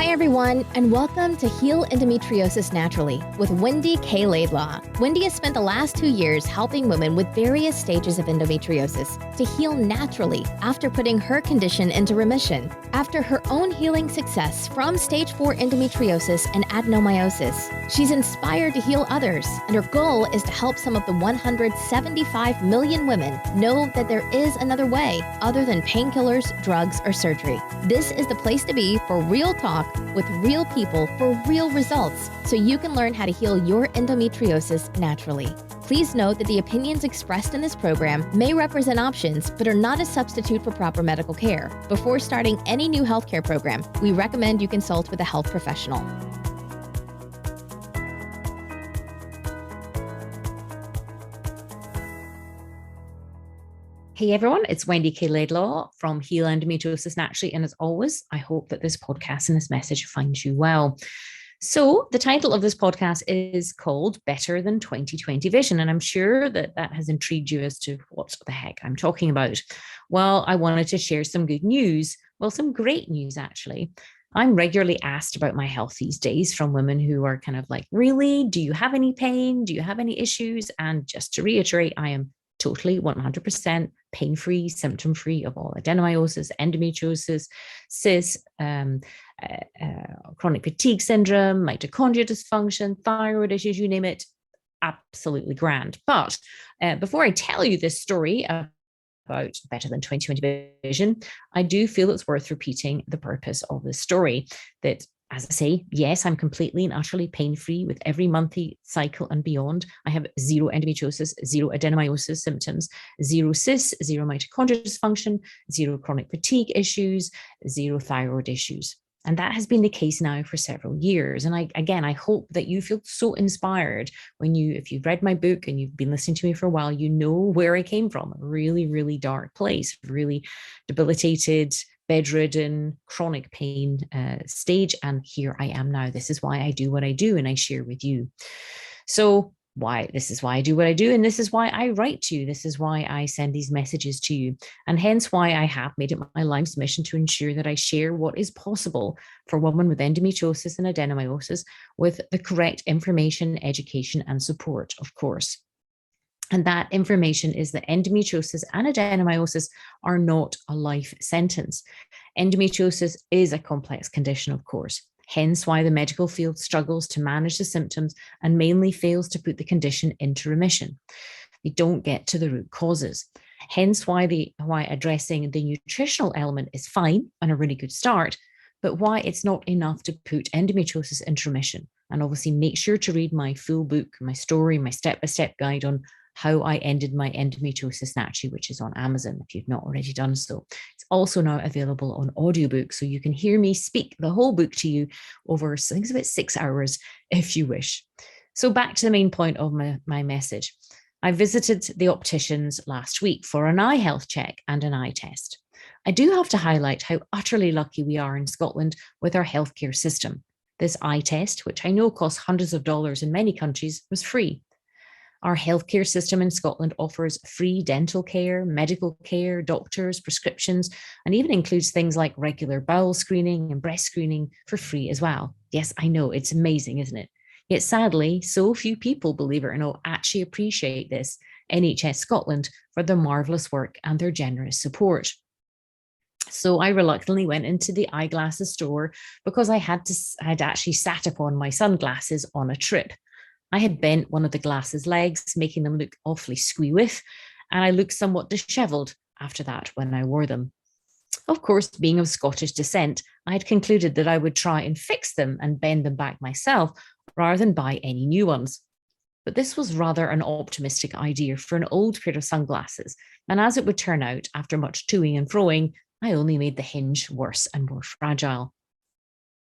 Hi everyone, and welcome to Heal Endometriosis Naturally with WendyKLaidlaw. Wendy has spent the last 2 years helping women with various stages of endometriosis to heal naturally after putting her condition into remission. After her own healing success from stage 4 endometriosis and adenomyosis, she's inspired to heal others, and her goal is to help some of the 175 million women know that there is another way other than painkillers, drugs, or surgery. This is the place to be for real talk with real people for real results, so you can learn how to heal your endometriosis naturally. Please note that the opinions expressed in this program may represent options, but are not a substitute for proper medical care. Before starting any new healthcare program, we recommend you consult with a health professional. Hey everyone, it's WendyKLaidlaw from Heal Endometriosis Naturally, and as always, I hope that this podcast and this message finds you well. So the title of this podcast is called Better Than 2020 Vision, and I'm sure that that has intrigued you as to what the heck I'm talking about. Well, I wanted to share some good news, some great news actually. I'm regularly asked about my health these days from women who are kind of like, really, do you have any pain? Do you have any issues? And just to reiterate, I am totally 100% pain-free, symptom-free of all adenomyosis, endometriosis, cysts, chronic fatigue syndrome, mitochondrial dysfunction, thyroid issues, you name it, absolutely grand. But before I tell you this story about Better Than 2020 Vision, I do feel it's worth repeating the purpose of this story, that as I say, yes, I'm completely and utterly pain-free with every monthly cycle and beyond. I have zero endometriosis, zero adenomyosis symptoms, zero cysts, zero mitochondrial dysfunction, zero chronic fatigue issues, zero thyroid issues. And that has been the case now for several years. And I hope that you feel so inspired when if you've read my book and you've been listening to me for a while, you know where I came from, a really, really dark place, really debilitated, bedridden, chronic pain stage. And here I am now. This is why I do what I do and I share with you. So this is why I do what I do. And this is why I write to you. This is why I send these messages to you. And hence why I have made it my life's mission to ensure that I share what is possible for women with endometriosis and adenomyosis with the correct information, education, and support, of course. And that information is that endometriosis and adenomyosis are not a life sentence. Endometriosis is a complex condition, of course, hence why the medical field struggles to manage the symptoms and mainly fails to put the condition into remission. They don't get to the root causes. Hence why addressing the nutritional element is fine and a really good start, but why it's not enough to put endometriosis into remission. And obviously make sure to read my full book, my story, my step-by-step guide on how I ended my endometriosis naturally, which is on Amazon if you've not already done so. It's also now available on audiobook, so you can hear me speak the whole book to you over, I think it's about 6 hours if you wish. So back to the main point of my message. I visited the opticians last week for an eye health check and an eye test. I do have to highlight how utterly lucky we are in Scotland with our healthcare system. This eye test, which I know costs hundreds of dollars in many countries, was free. Our healthcare system in Scotland offers free dental care, medical care, doctors, prescriptions, and even includes things like regular bowel screening and breast screening for free as well. Yes, I know, it's amazing, isn't it? Yet sadly, so few people, believe it or not, actually appreciate this NHS Scotland for their marvellous work and their generous support. So I reluctantly went into the eyeglasses store because I'd actually sat upon my sunglasses on a trip. I had bent one of the glasses legs, making them look awfully squee-whiff, and I looked somewhat dishevelled after that when I wore them. Of course, being of Scottish descent, I had concluded that I would try and fix them and bend them back myself rather than buy any new ones. But this was rather an optimistic idea for an old pair of sunglasses, and as it would turn out, after much toing and froing, I only made the hinge worse and more fragile.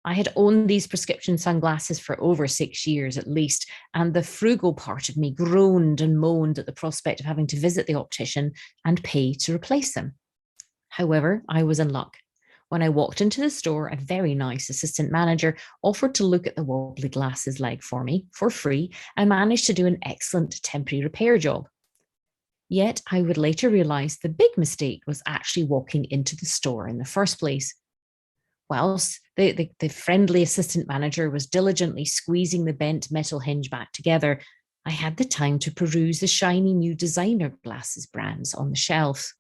I had owned these prescription sunglasses for over 6 years at least, and the frugal part of me groaned and moaned at the prospect of having to visit the optician and pay to replace them. However, I was in luck. When I walked into the store, a very nice assistant manager offered to look at the wobbly glasses leg for me for free and managed to do an excellent temporary repair job. Yet I would later realise the big mistake was actually walking into the store in the first place. Whilst The friendly assistant manager was diligently squeezing the bent metal hinge back together, I had the time to peruse the shiny new designer glasses brands on the shelves.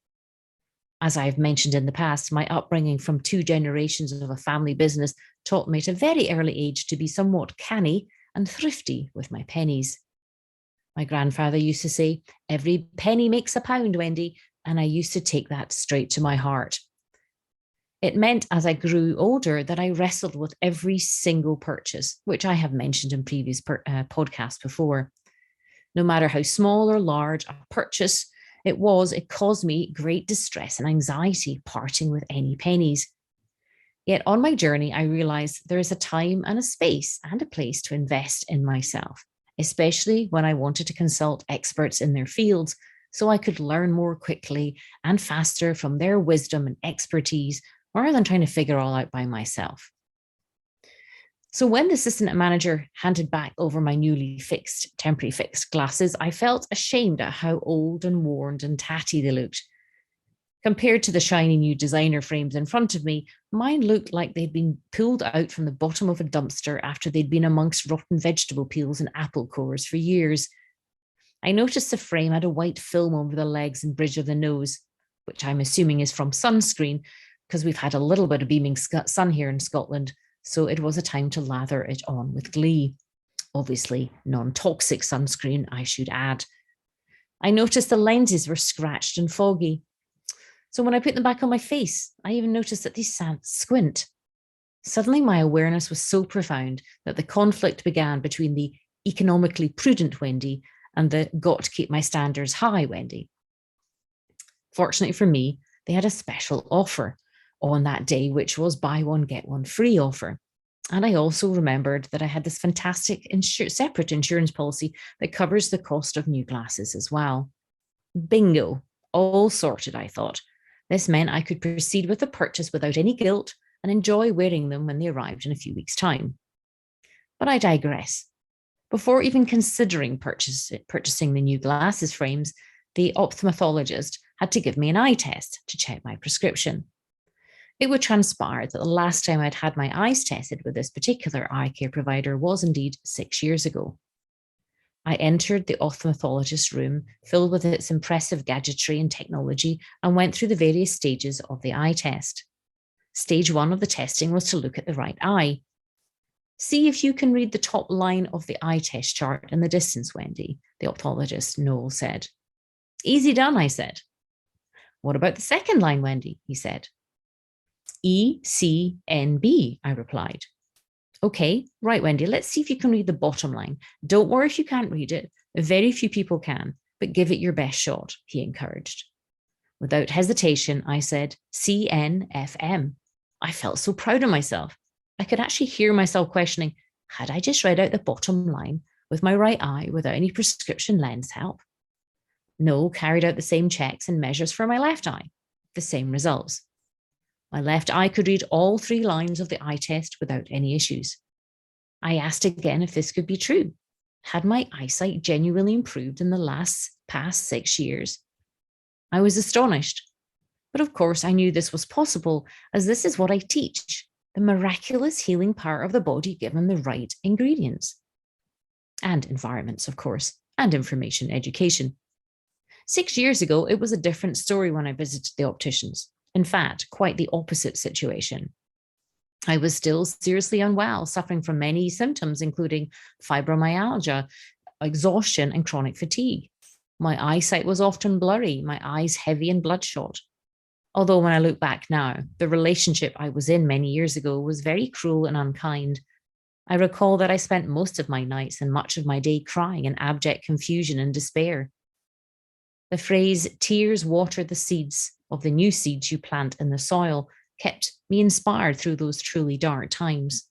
As I've mentioned in the past, my upbringing from 2 generations of a family business taught me at a very early age to be somewhat canny and thrifty with my pennies. My grandfather used to say, "Every penny makes a pound, Wendy," and I used to take that straight to my heart. It meant as I grew older that I wrestled with every single purchase, which I have mentioned in previous podcasts before. No matter how small or large a purchase it caused me great distress and anxiety parting with any pennies. Yet on my journey, I realized there is a time and a space and a place to invest in myself, especially when I wanted to consult experts in their fields so I could learn more quickly and faster from their wisdom and expertise rather than trying to figure all out by myself. So when the assistant manager handed back over my temporary fixed glasses, I felt ashamed at how old and worn and tatty they looked. Compared to the shiny new designer frames in front of me, mine looked like they'd been pulled out from the bottom of a dumpster after they'd been amongst rotten vegetable peels and apple cores for years. I noticed the frame had a white film over the legs and bridge of the nose, which I'm assuming is from sunscreen, because we've had a little bit of beaming sun here in Scotland, so it was a time to lather it on with glee. Obviously, non-toxic sunscreen, I should add. I noticed the lenses were scratched and foggy. So when I put them back on my face, I even noticed that they squint. Suddenly, my awareness was so profound that the conflict began between the economically prudent Wendy and the got to keep my standards high Wendy. Fortunately for me, they had a special offer on that day, which was buy one, get one free offer. And I also remembered that I had this fantastic separate insurance policy that covers the cost of new glasses as well. Bingo, all sorted, I thought. This meant I could proceed with the purchase without any guilt and enjoy wearing them when they arrived in a few weeks' time. But I digress. Before even considering purchasing the new glasses frames, the ophthalmologist had to give me an eye test to check my prescription. It would transpire that the last time I'd had my eyes tested with this particular eye care provider was indeed 6 years ago. I entered the ophthalmologist's room filled with its impressive gadgetry and technology and went through the various stages of the eye test. Stage 1 of the testing was to look at the right eye. "See if you can read the top line of the eye test chart in the distance, Wendy," the ophthalmologist Noel said. "Easy done," I said. "What about the second line, Wendy?" he said. "ECNB," I replied. "Okay, right, Wendy, let's see if you can read the bottom line. Don't worry if you can't read it. Very few people can, but give it your best shot," he encouraged. Without hesitation, I said, "CNFM. I felt so proud of myself. I could actually hear myself questioning, had I just read out the bottom line with my right eye without any prescription lens help? No, carried out the same checks and measures for my left eye. The same results. My left eye could read all 3 lines of the eye test without any issues. I asked again if this could be true. Had my eyesight genuinely improved in the past 6 years? I was astonished. But of course, I knew this was possible, as this is what I teach, the miraculous healing power of the body given the right ingredients. And environments, of course, and information education. 6 years ago, it was a different story when I visited the opticians. In fact, quite the opposite situation. I was still seriously unwell, suffering from many symptoms, including fibromyalgia, exhaustion, and chronic fatigue. My eyesight was often blurry, my eyes heavy and bloodshot. Although when I look back now, the relationship I was in many years ago was very cruel and unkind. I recall that I spent most of my nights and much of my day crying in abject confusion and despair. The phrase, "tears water the seeds of the new seeds you plant in the soil," kept me inspired through those truly dark times.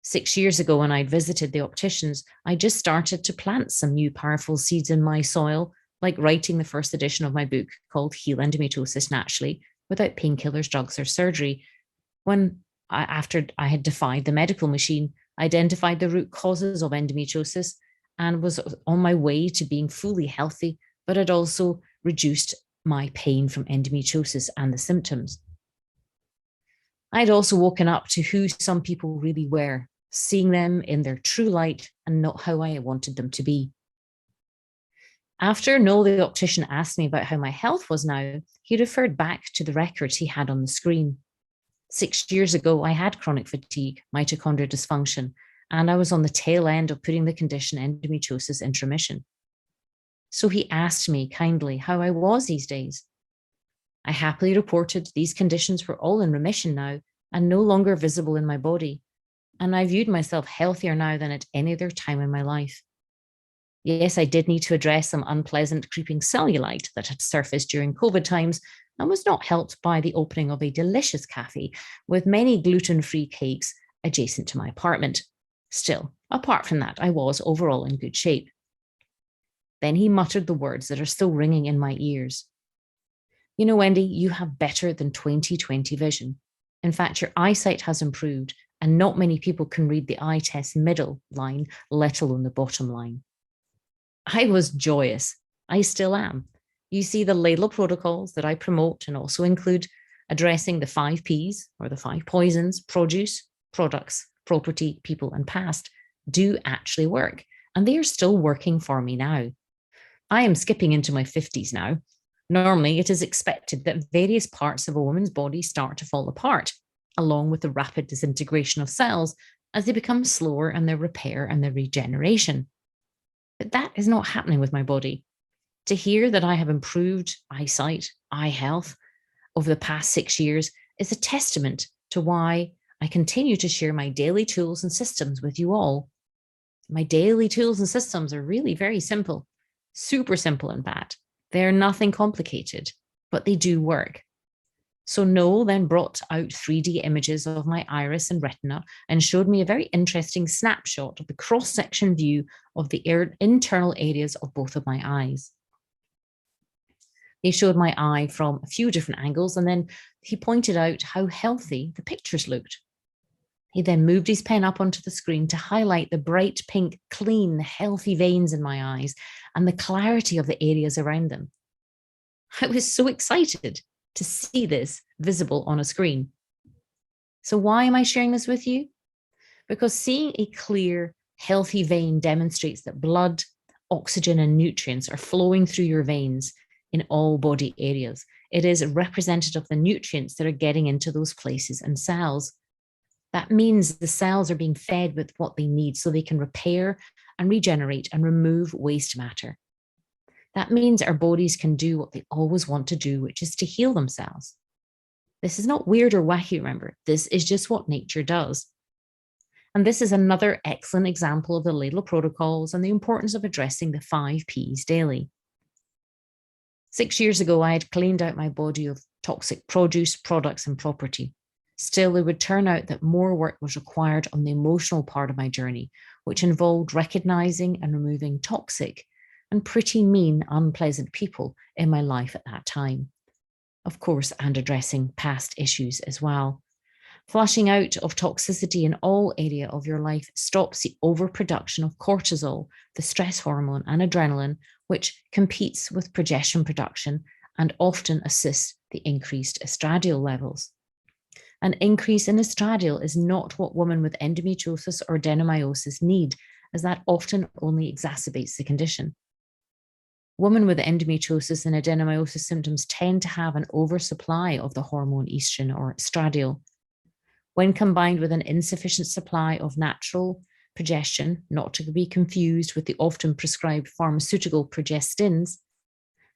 6 years ago, when I'd visited the opticians, I just started to plant some new powerful seeds in my soil, like writing the first edition of my book called Healendometriosis Naturally, without painkillers, drugs, or surgery. After I had defied the medical machine, identified the root causes of endometriosis, and was on my way to being fully healthy, but had also reduced my pain from endometriosis and the symptoms. I'd also woken up to who some people really were, seeing them in their true light and not how I wanted them to be. After Noel, the optician, asked me about how my health was now, he referred back to the records he had on the screen. 6 years ago, I had chronic fatigue, mitochondrial dysfunction, and I was on the tail end of putting the condition endometriosis into remission. So he asked me kindly how I was these days. I happily reported these conditions were all in remission now and no longer visible in my body, and I viewed myself healthier now than at any other time in my life. Yes, I did need to address some unpleasant creeping cellulite that had surfaced during COVID times and was not helped by the opening of a delicious cafe with many gluten-free cakes adjacent to my apartment. Still, apart from that, I was overall in good shape. Then he muttered the words that are still ringing in my ears. You know, Wendy, you have better than 20/20 vision. In fact, your eyesight has improved, and not many people can read the eye test middle line, let alone the bottom line. I was joyous. I still am. You see, the Laidlaw Protocols that I promote and also include addressing the 5 Ps, or the 5 poisons: produce, products, property, people, and past, do actually work. And they are still working for me now. I am skipping into my 50s now. Normally, it is expected that various parts of a woman's body start to fall apart, along with the rapid disintegration of cells as they become slower in their repair and their regeneration. But that is not happening with my body. To hear that I have improved eyesight, eye health over the past 6 years is a testament to why I continue to share my daily tools and systems with you all. My daily tools and systems are really very simple, super simple in fact. They're nothing complicated, but they do work. So Noel then brought out 3D images of my iris and retina and showed me a very interesting snapshot of the cross-section view of the internal areas of both of my eyes. He showed my eye from a few different angles, and then he pointed out how healthy the pictures looked. He then moved his pen up onto the screen to highlight the bright pink, clean, healthy veins in my eyes and the clarity of the areas around them. I was so excited to see this visible on a screen. So why am I sharing this with you? Because seeing a clear, healthy vein demonstrates that blood, oxygen, and nutrients are flowing through your veins in all body areas. It is representative of the nutrients that are getting into those places and cells. That means the cells are being fed with what they need so they can repair and regenerate and remove waste matter. That means our bodies can do what they always want to do, which is to heal themselves. This is not weird or wacky, remember. This is just what nature does. And this is another excellent example of the Laidlaw Protocols and the importance of addressing the 5 Ps daily. 6 years ago, I had cleaned out my body of toxic produce, products, and property. Still, it would turn out that more work was required on the emotional part of my journey, which involved recognizing and removing toxic and pretty mean, unpleasant people in my life at that time. Of course, and addressing past issues as well. Flushing out of toxicity in all area of your life stops the overproduction of cortisol, the stress hormone, and adrenaline, which competes with progesterone production and often assists the increased estradiol levels. An increase in estradiol is not what women with endometriosis or adenomyosis need, as that often only exacerbates the condition. Women with endometriosis and adenomyosis symptoms tend to have an oversupply of the hormone estrogen or estradiol. When combined with an insufficient supply of natural progesterone, not to be confused with the often prescribed pharmaceutical progestins,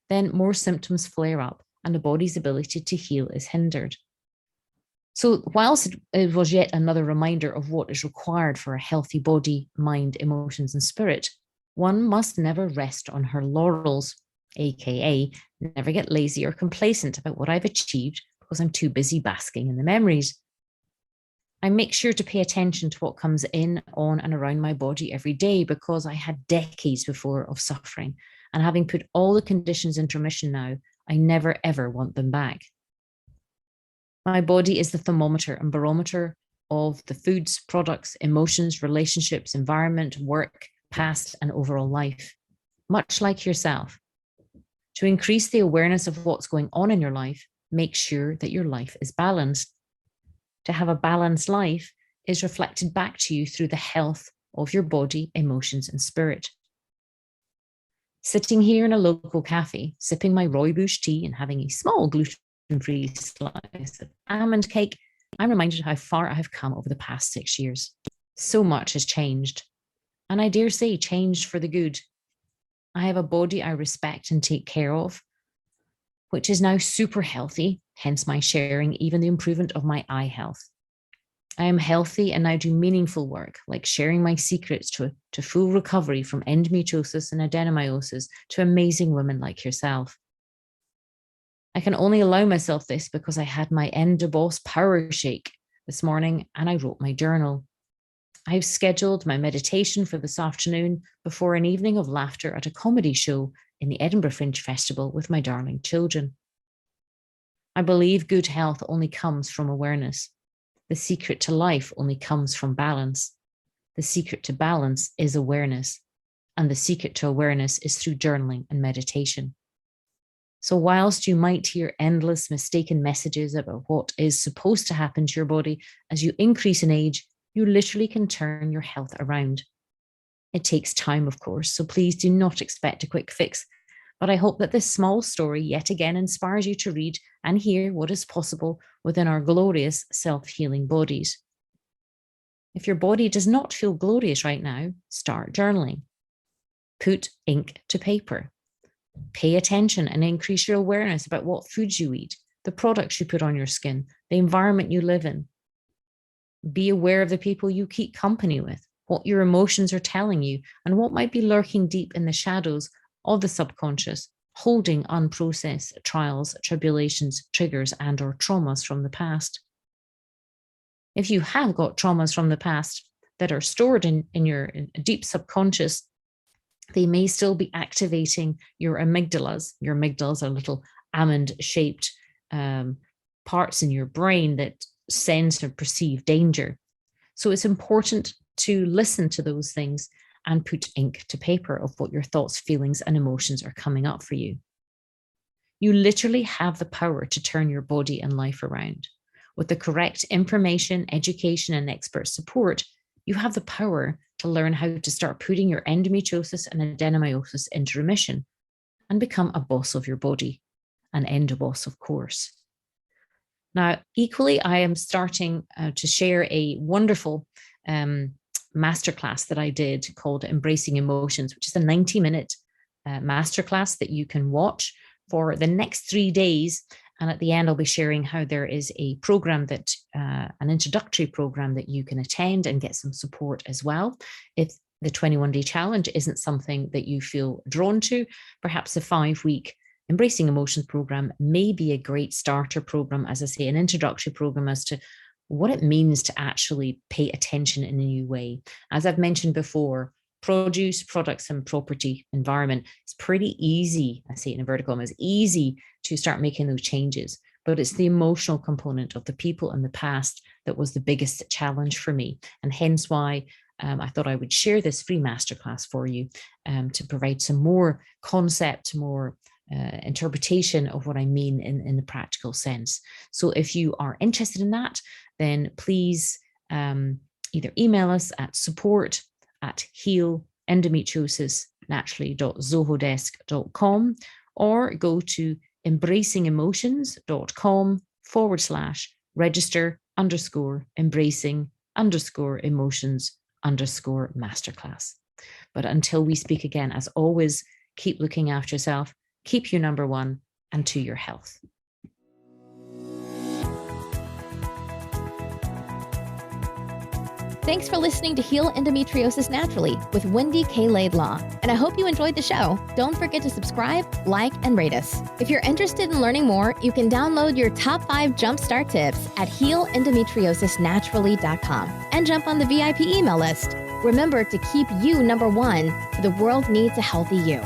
then more symptoms flare up and the body's ability to heal is hindered. So whilst it was yet another reminder of what is required for a healthy body, mind, emotions, and spirit, one must never rest on her laurels, aka never get lazy or complacent about what I've achieved because I'm too busy basking in the memories. I make sure to pay attention to what comes in, on, and around my body every day because I had decades before of suffering, and having put all the conditions into remission now, I never ever want them back. My body is the thermometer and barometer of the foods, products, emotions, relationships, environment, work, past, and overall life, much like yourself. To increase the awareness of what's going on in your life, make sure that your life is balanced. to have a balanced life is reflected back to you through the health of your body, emotions, and spirit. Sitting here in a local cafe, sipping my rooibos tea and having a small gluten-free slice of almond cake, I'm reminded how far I have come over the past 6 years. So much has changed, and I dare say changed for the good. I have a body I respect and take care of, which is now super healthy, hence my sharing even the improvement of my eye health. I am healthy and now do meaningful work, like sharing my secrets to full recovery from endometriosis and adenomyosis to amazing women like yourself. I can only allow myself this because I had my Endoboss power shake this morning and I wrote my journal. I've scheduled my meditation for this afternoon before an evening of laughter at a comedy show in the Edinburgh Fringe Festival with my darling children. I believe good health only comes from awareness. The secret to life only comes from balance. The secret to balance is awareness, and the secret to awareness is through journaling and meditation. So whilst you might hear endless mistaken messages about what is supposed to happen to your body as you increase in age, you literally can turn your health around. It takes time, of course, so please do not expect a quick fix. But I hope that this small story yet again inspires you to read and hear what is possible within our glorious self-healing bodies. If your body does not feel glorious right now, start journaling. Put ink to paper. Pay attention and increase your awareness about what foods you eat, the products you put on your skin, the environment you live in. Be aware of the people you keep company with, what your emotions are telling you, and what might be lurking deep in the shadows of the subconscious, holding unprocessed trials, tribulations, triggers, and or traumas from the past. If you have got traumas from the past that are stored in your deep subconscious, they may still be activating your amygdalas. Your amygdalas are little almond-shaped parts in your brain that sense or perceive danger. So it's important to listen to those things and put ink to paper of what your thoughts, feelings, and emotions are coming up for you. You literally have the power to turn your body and life around. With the correct information, education, and expert support, you have the power to learn how to start putting your endometriosis and adenomyosis into remission and become a boss of your body, an endoboss, of course. Now, equally, I am starting to share a wonderful masterclass that I did called Embracing Emotions, which is a 90-minute masterclass that you can watch for the next 3 days. And at the end, I'll be sharing how there is a program that, an introductory program that you can attend and get some support as well. If the 21-day challenge isn't something that you feel drawn to, perhaps a 5-week Embracing Emotions program may be a great starter program, as I say, an introductory program as to what it means to actually pay attention in a new way. As I've mentioned before, produce, products, and property environment, it's pretty easy, I say it in inverted commas, easy to start making those changes. But it's the emotional component of the people in the past that was the biggest challenge for me. And hence why I thought I would share this free masterclass for you to provide some more concept, more interpretation of what I mean in the practical sense. So if you are interested in that, then please either email us at support@healendometriosisnaturally.zohodesk.com or go to embracing-emotions.com/register_embracing_emotions_masterclass. But until we speak again, as always, keep looking after yourself, keep you number one, and to your health. Thanks for listening to Heal Endometriosis Naturally with Wendy K. Laidlaw. And I hope you enjoyed the show. Don't forget to subscribe, like, and rate us. If you're interested in learning more, you can download your top 5 jumpstart tips at healendometriosisnaturally.com and jump on the VIP email list. Remember to keep you number one. The world needs a healthy you.